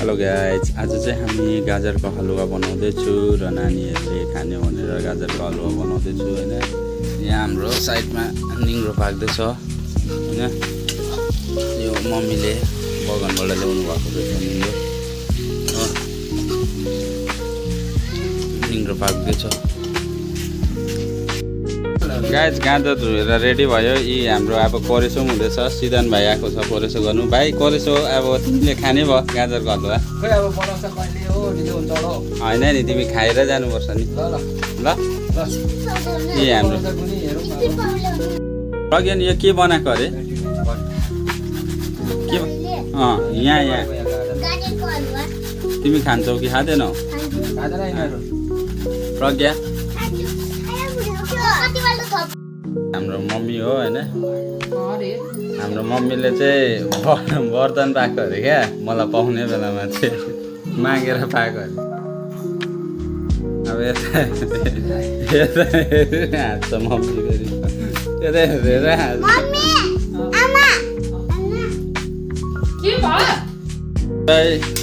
Hello guys, आज चाहिँ हामी गाजरको हलुवा बनाउँदैछु र नानीहरूले खाने भनेर गाजरको हलुवा बनाउँदैछु होइन। यहाँ हाम्रो साइडमा निङ्ग्रो पाक्दैछ होइन। यो मम्मीले बगानबाट ल्याउनु भएको रहेछ निङ्ग्रो पाक्दैछ। गाइज गाजर धोएर रेडी भयो। यी हाम्रो अब कोरेसो हुँदैछ। सिदन भाइ आएको छ कोरेसो गर्नु। भाइ कोरेसो अब तिमीले खाने भयो गाजरको हलुवा? खोइ अब बनाउँछ कहिले हो ढिलो हुन्छ होला हौ। होइन नि, तिमी खाएर जानुपर्छ नि। ल ल यी हाम्रो प्रज्ञान यो के बनाएको अरे? के यहाँ तिमी खान्छौ कि खाँदैनौ? प्रज्ञा हाम्रो मम्मी हो होइन। हाम्रो मम्मीले चाहिँ बर्तन पाएको अरे क्या, मलाई पाउने बेलामा चाहिँ मागेर पाएको अरे। अब यता हाँस्छ मम्मी फेरि, यता हेरेर हाँस्छ।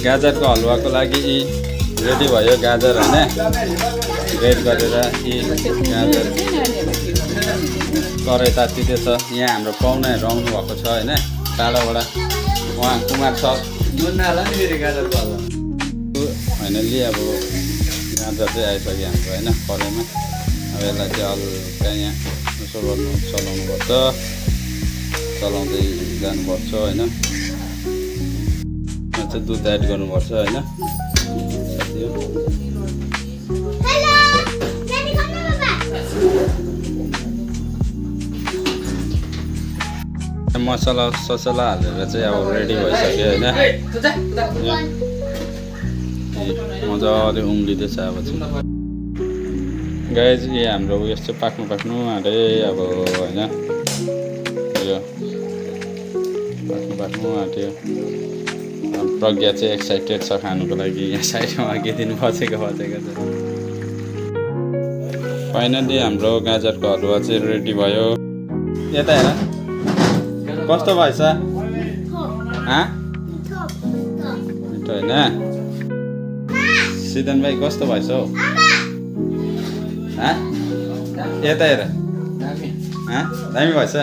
गाजरको हलुवाको लागि रेडी भयो गाजर होइन। रेड गरेर यी गाजर कराई तातिँदैछ। यहाँ हाम्रो पाहुनाहरू आउनु भएको छ होइन टाढोबाट। उहाँ कुमार सर होइन लि अब गाजर चाहिँ आइसक्यो हाम्रो होइन कराईमा। अब यसलाई चाहिँ हल्का यहाँ यसो गर्नु चलाउनुपर्छ, चलाउँदै जानुपर्छ होइन। यहाँ चाहिँ दुध एड गर्नुपर्छ होइन। मसला ससला हालेर चाहिँ अब रेडी भइसक्यो होइन। मजाले उम्लिँदैछ अब चाहिँ गाइज। यो हाम्रो उयस चाहिँ पाक्नु आँटे अब होइन। यो पाक्नु आँट्यो। प्रज्ञा चाहिँ एक्साइटेड छ खानुको लागि। यहाँ साइडमा अघिदिन बसेको छ। फाइनली हाम्रो गाजरको हलुवा चाहिँ रेडी भयो। यता हेर कस्तो भएछ? मिठो होइन? सिदन भाइ कस्तो भएछ हौ? यता हेर दामी भएछ।